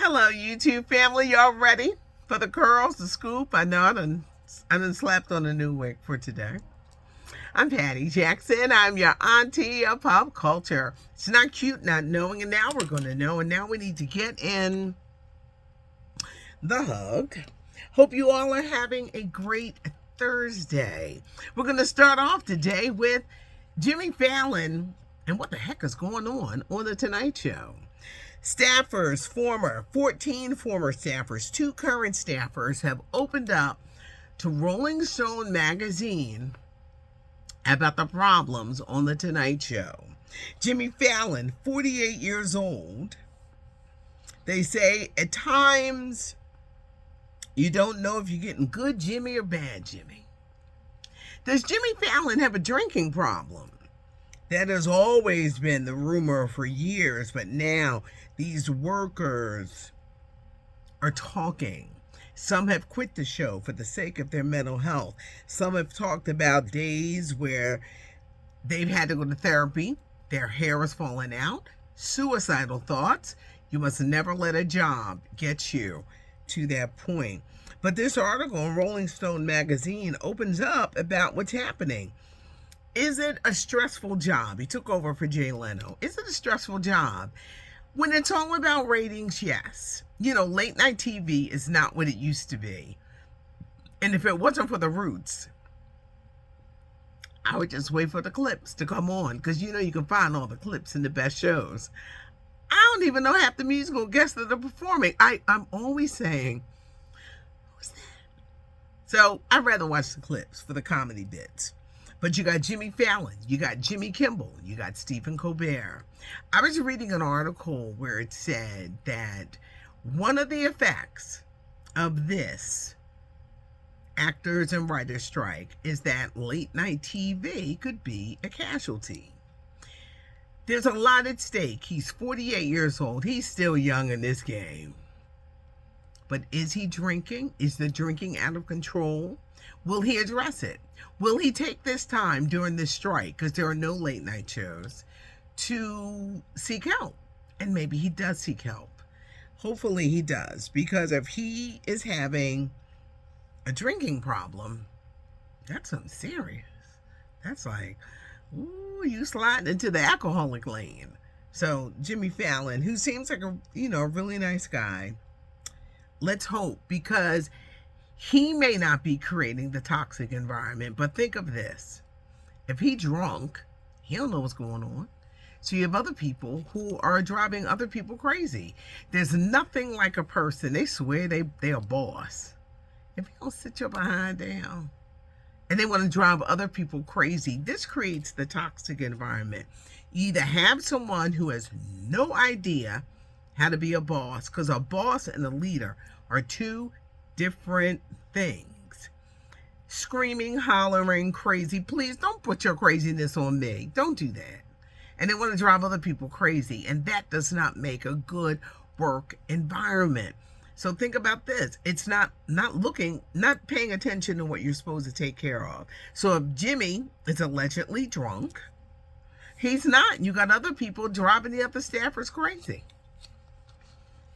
Hello, YouTube family. Y'all ready for the curls, the scoop? I know I done slapped on a new wig for today. I'm Patty Jackson. I'm your auntie of pop culture. It's not cute not knowing, and now we're going to know, and now we need to get in the hug. Hope you all are having a great Thursday. We're going to start off today with Jimmy Fallon and what the heck is going on The Tonight Show. Staffers, 14 former staffers, 2 current staffers have opened up to Rolling Stone magazine about the problems on The Tonight Show. Jimmy Fallon, 48 years old, they say at times you don't know if you're getting good Jimmy or bad Jimmy. Does Jimmy Fallon have a drinking problem? That has always been the rumor for years, but now these workers are talking. Some have quit the show for the sake of their mental health. Some have talked about days where they've had to go to therapy, their hair is falling out, suicidal thoughts. You must never let a job get you to that point. But this article in Rolling Stone magazine opens up about what's happening. Is it a stressful job? He took over for Jay Leno. Is it a stressful job? When it's all about ratings, yes. You know, late night TV is not what it used to be. And if it wasn't for the Roots, I would just wait for the clips to come on, because you know you can find all the clips in the best shows. I don't even know half the musical guests that are performing. I'm always saying, who's that? So I'd rather watch the clips for the comedy bits. But you got Jimmy Fallon, you got Jimmy Kimmel, you got Stephen Colbert. I was reading an article where it said that one of the effects of this actors and writers strike is that late night TV could be a casualty. There's a lot at stake. He's 48 years old. He's still young in this game. But is he drinking? Is the drinking out of control? Will he address it? Will he take this time during this strike, because there are no late night shows, to seek help? And maybe he does seek help. Hopefully he does, because if he is having a drinking problem, that's something serious. That's like, ooh, you sliding into the alcoholic lane. So Jimmy Fallon, who seems like a really nice guy, let's hope, because he may not be creating the toxic environment, but think of this. If he's drunk, he don't know what's going on. So you have other people who are driving other people crazy. There's nothing like a person, they swear they're a boss. If you don't sit your behind down and they want to drive other people crazy, this creates the toxic environment. You either have someone who has no idea how to be a boss, because a boss and a leader are two different things. Screaming, hollering, crazy. Please don't put your craziness on me. Don't do that. And they want to drive other people crazy. And that does not make a good work environment. So think about this. It's not paying attention to what you're supposed to take care of. So if Jimmy is allegedly drunk, he's not. You got other people driving the other staffers crazy.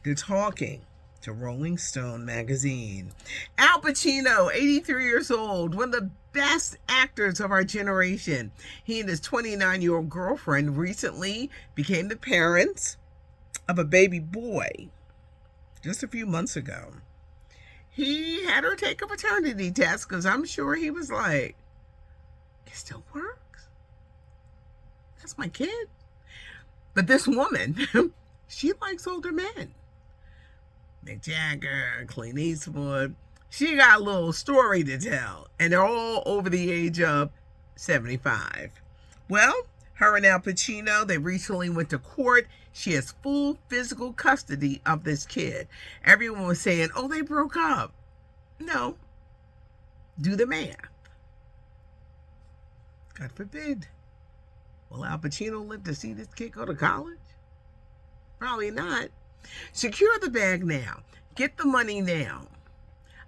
They're talking to Rolling Stone magazine. Al Pacino, 83 years old, one of the best actors of our generation. He and his 29-year-old girlfriend recently became the parents of a baby boy just a few months ago. He had her take a paternity test, because I'm sure he was like, it still works? That's my kid. But this woman, she likes older men. Mick Jagger, Clint Eastwood. She got a little story to tell, and they're all over the age of 75. Well, her and Al Pacino, they recently went to court. She has full physical custody of this kid. Everyone was saying, oh, they broke up. No. Do the math. God forbid. Will Al Pacino live to see this kid go to college? Probably not. Secure the bag now. Get the money now.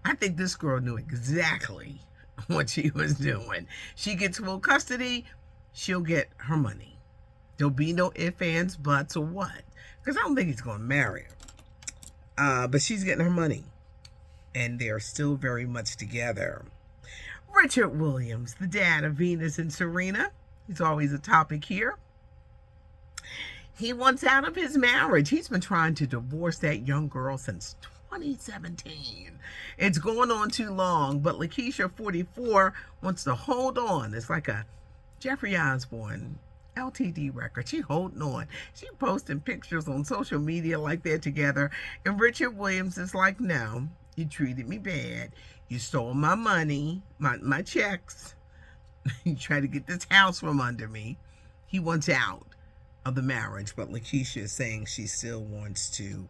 I think this girl knew exactly what she was doing. She gets full custody, she'll get her money. There'll be no ifs, ands, buts, or what. Because I don't think he's going to marry her. But she's getting her money. And they're still very much together. Richard Williams, the dad of Venus and Serena. He's always a topic here. He wants out of his marriage. He's been trying to divorce that young girl since 2017. It's going on too long, but Lakeisha, 44, wants to hold on. It's like a Jeffrey Osborne LTD record. She holding on. She posting pictures on social media like they're together. And Richard Williams is like, no, you treated me bad. You stole my money, my checks. You tried to get this house from under me. He wants out of the marriage, but Lakeisha is saying she still wants to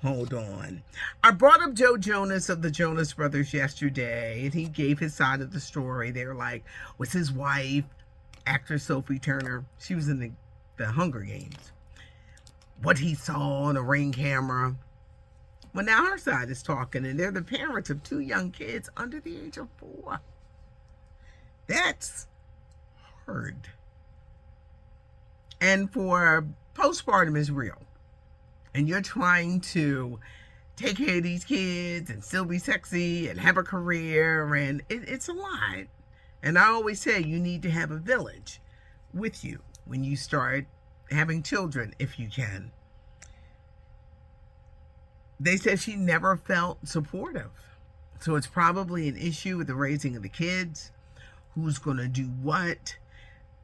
hold on. I brought up Joe Jonas of the Jonas Brothers yesterday, and he gave his side of the story. They were like, was his wife, actress Sophie Turner, she was in the Hunger Games, what he saw on a Ring camera. Well, now her side is talking, and they're the parents of 2 young kids under the age of 4. That's hard. And for postpartum is real. And you're trying to take care of these kids and still be sexy and have a career, and it's a lot. And I always say you need to have a village with you when you start having children, if you can. They said she never felt supportive. So it's probably an issue with the raising of the kids. Who's going to do what?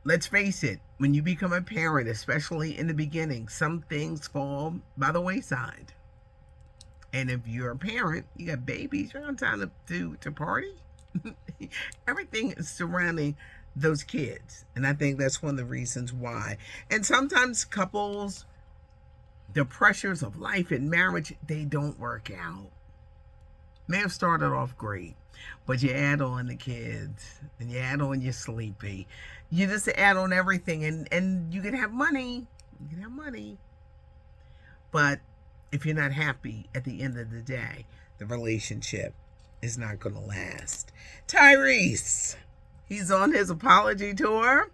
Let's face it, when you become a parent, especially in the beginning, some things fall by the wayside. And if you're a parent, you got babies, you're on time to party. Everything is surrounding those kids. And I think that's one of the reasons why. And sometimes couples, the pressures of life and marriage, they don't work out. May have started off great, but you add on the kids and you add on your sleepy. You just add on everything, and you can have money. You can have money. But if you're not happy at the end of the day, the relationship is not going to last. Tyrese, he's on his apology tour.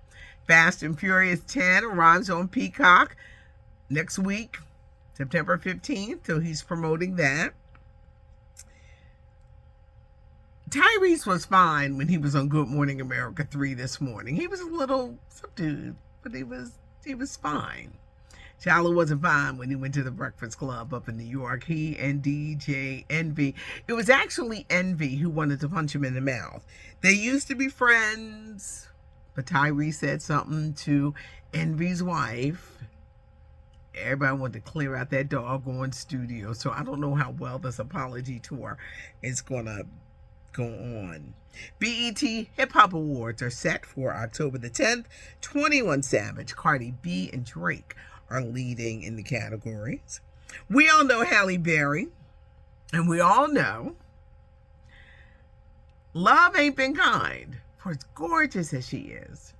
Fast and Furious 10 arrives on Peacock next week, September 15th. So he's promoting that. Tyrese was fine when he was on Good Morning America 3 this morning. He was a little subdued, but he was fine. Shallow wasn't fine when he went to the Breakfast Club up in New York. He and DJ Envy. It was actually Envy who wanted to punch him in the mouth. They used to be friends, but Tyrese said something to Envy's wife. Everybody wanted to clear out that doggone studio. So I don't know how well this apology tour is going to go on. BET Hip Hop Awards are set for October the 10th. 21 Savage, Cardi B, and Drake are leading in the categories. We all know Halle Berry, and we all know love ain't been kind. For as gorgeous as she is,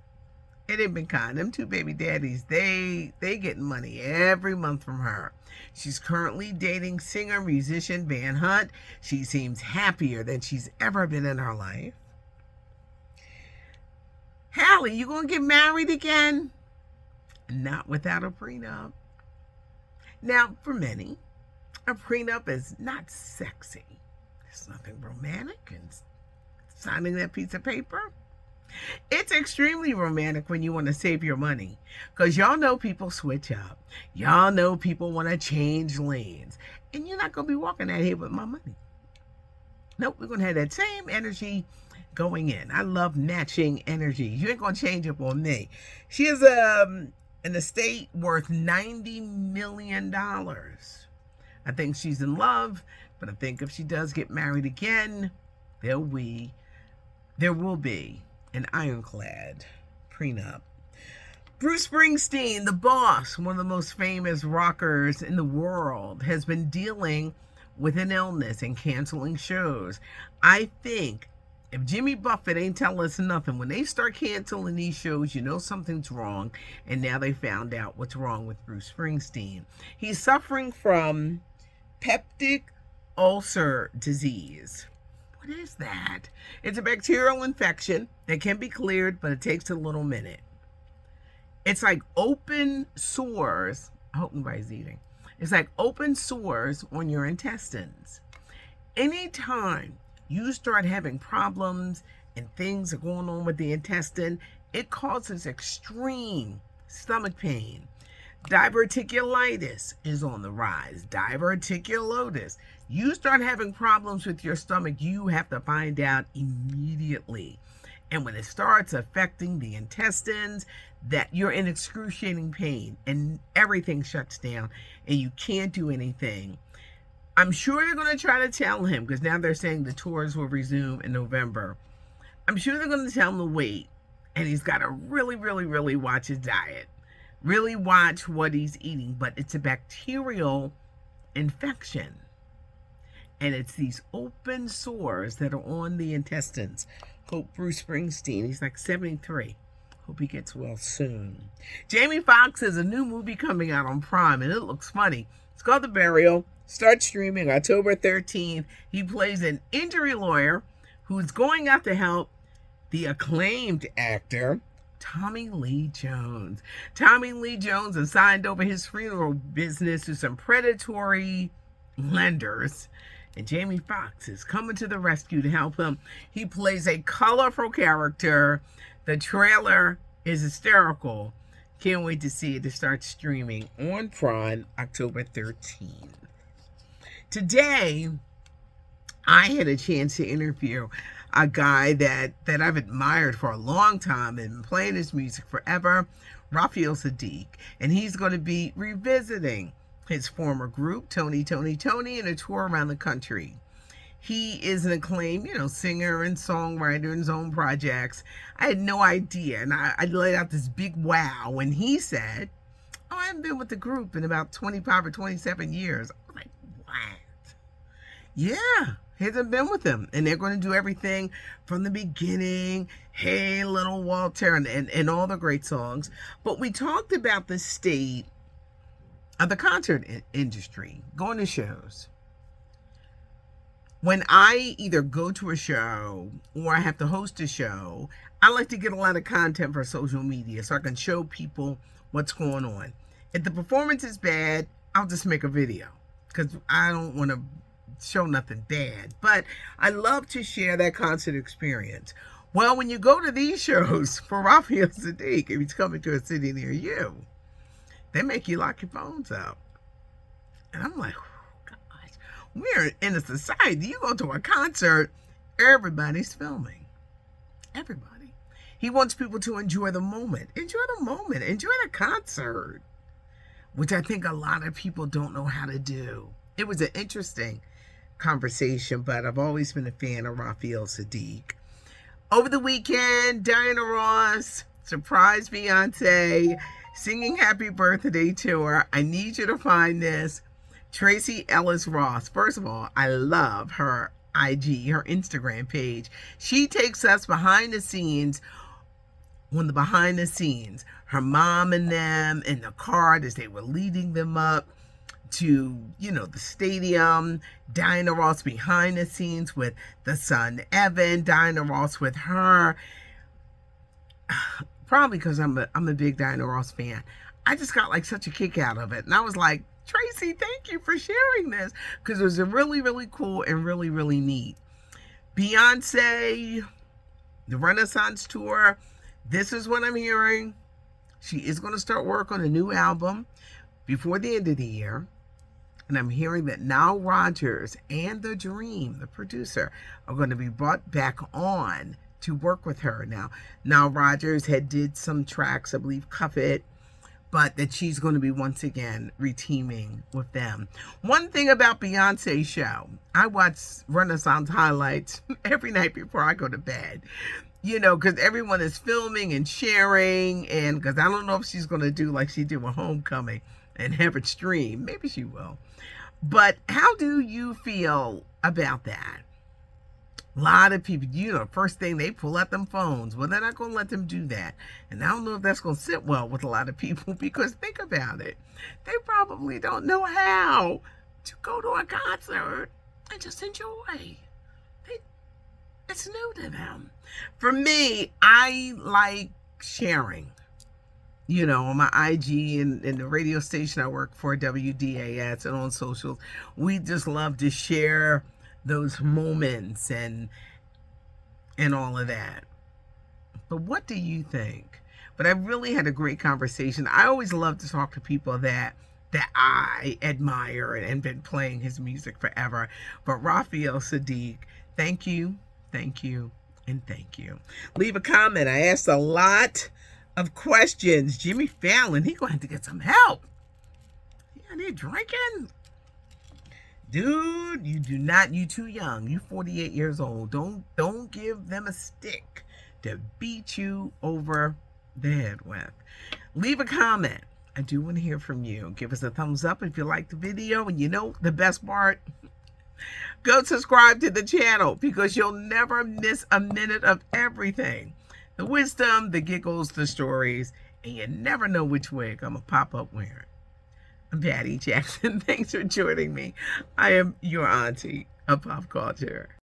it ain't been kind. Them 2 baby daddies, they getting money every month from her. She's currently dating singer-musician Van Hunt. She seems happier than she's ever been in her life. Halle, you gonna get married again? Not without a prenup. Now, for many, a prenup is not sexy. There's nothing romantic in signing that piece of paper. It's extremely romantic when you want to save your money, because y'all know people switch up. Y'all know people want to change lanes, and you're not going to be walking out here with my money. Nope, we're going to have that same energy going in. I love matching energy. You ain't going to change up on me. She has an estate worth $90 million. I think she's in love, but I think if she does get married again, there will be an ironclad prenup. Bruce Springsteen, the boss, one of the most famous rockers in the world, has been dealing with an illness and canceling shows. I think if Jimmy Buffett ain't telling us nothing, when they start canceling these shows, you know something's wrong. And now they found out what's wrong with Bruce Springsteen. He's suffering from peptic ulcer disease. What is that? It's a bacterial infection that can be cleared, but it takes a little minute. It's like open sores. I hope nobody's eating. It's like open sores on your intestines. Anytime you start having problems and things are going on with the intestine, it causes extreme stomach pain. Diverticulitis is on the rise. Diverticulosis. You start having problems with your stomach, you have to find out immediately. And when it starts affecting the intestines, that you're in excruciating pain and everything shuts down and you can't do anything. I'm sure they're going to try to tell him, because now they're saying the tours will resume in November. I'm sure they're going to tell him to wait, and he's got to really, really, really watch his diet. Really watch what he's eating, but it's a bacterial infection. And it's these open sores that are on the intestines. Hope Bruce Springsteen, he's like 73. Hope he gets well soon. Jamie Foxx has a new movie coming out on Prime, and it looks funny. It's called The Burial. Starts streaming October 13th. He plays an injury lawyer who's going out to help the acclaimed actor Tommy Lee Jones. Tommy Lee Jones has signed over his funeral business to some predatory lenders, and Jamie Foxx is coming to the rescue to help him. He plays a colorful character. The trailer is hysterical. Can't wait to see it. To start streaming on Prime October 13th. Today, I had a chance to interview a guy that I've admired for a long time and been playing his music forever, Raphael Saadiq. And he's going to be revisiting his former group, Tony, in a tour around the country. He is an acclaimed, singer and songwriter in his own projects. I had no idea. And I laid out this big wow when he said, I haven't been with the group in about 25 or 27 years. I was like, what? Yeah. Hasn't been with them, and they're going to do everything from the beginning. Hey, little Walter, and all the great songs. But we talked about the state of the concert industry, going to shows. When I either go to a show or I have to host a show, I like to get a lot of content for social media so I can show people what's going on. If the performance is bad, I'll just make a video because I don't want to show nothing bad, but I love to share that concert experience. Well, when you go to these shows for Raphael Saadiq, if he's coming to a city near you, they make you lock your phones up. And I'm like, oh, gosh, we're in a society. You go to a concert, everybody's filming. Everybody. He wants people to enjoy the moment. Enjoy the moment. Enjoy the concert, which I think a lot of people don't know how to do. It was an interesting conversation, but I've always been a fan of Raphael Saadiq. Over the weekend, Diana Ross surprised Beyonce singing Happy Birthday to her. I need you to find this. Tracy Ellis Ross. First of all, I love her IG, her Instagram page. She takes us behind the scenes. Her mom and them in the car as they were leading them up to, the stadium. Diana Ross behind the scenes with the son, Evan. Diana Ross with her. Probably because I'm a big Diana Ross fan. I just got like such a kick out of it. And I was like, Tracy, thank you for sharing this. Because it was a really, really cool and really, really neat. Beyonce, the Renaissance tour. This is what I'm hearing. She is going to start work on a new album before the end of the year. And I'm hearing that Nile Rodgers and The Dream, the producer, are going to be brought back on to work with her. Now, Nile Rodgers had did some tracks, I believe Cuff It, but that she's going to be once again reteaming with them. One thing about Beyonce's show, I watch Renaissance highlights every night before I go to bed. Because everyone is filming and sharing, and because I don't know if she's going to do like she did with Homecoming and have it stream. Maybe she will. But how do you feel about that? A lot of people, first thing they pull out them phones. Well, they're not going to let them do that. And I don't know if that's going to sit well with a lot of people, because think about it. They probably don't know how to go to a concert and just enjoy. It's new to them. For me, I like sharing. on my IG and the radio station I work for, WDAS, and on socials, we just love to share those moments and all of that. But what do you think? But I really had a great conversation. I always love to talk to people that I admire and been playing his music forever. But Raphael Saadiq, thank you, and thank you. Leave a comment. I asked a lot of questions. Jimmy Fallon, he gonna have to get some help. Yeah, they're drinking. Dude, you too young. You 48 years old. Don't give them a stick to beat you over the head with. Leave a comment. I do want to hear from you. Give us a thumbs up if you like the video. And the best part, go subscribe to the channel, because you'll never miss a minute of everything. The wisdom, the giggles, the stories, and you never know which wig I'm going to pop up wearing. I'm Patty Jackson. Thanks for joining me. I am your auntie of pop culture.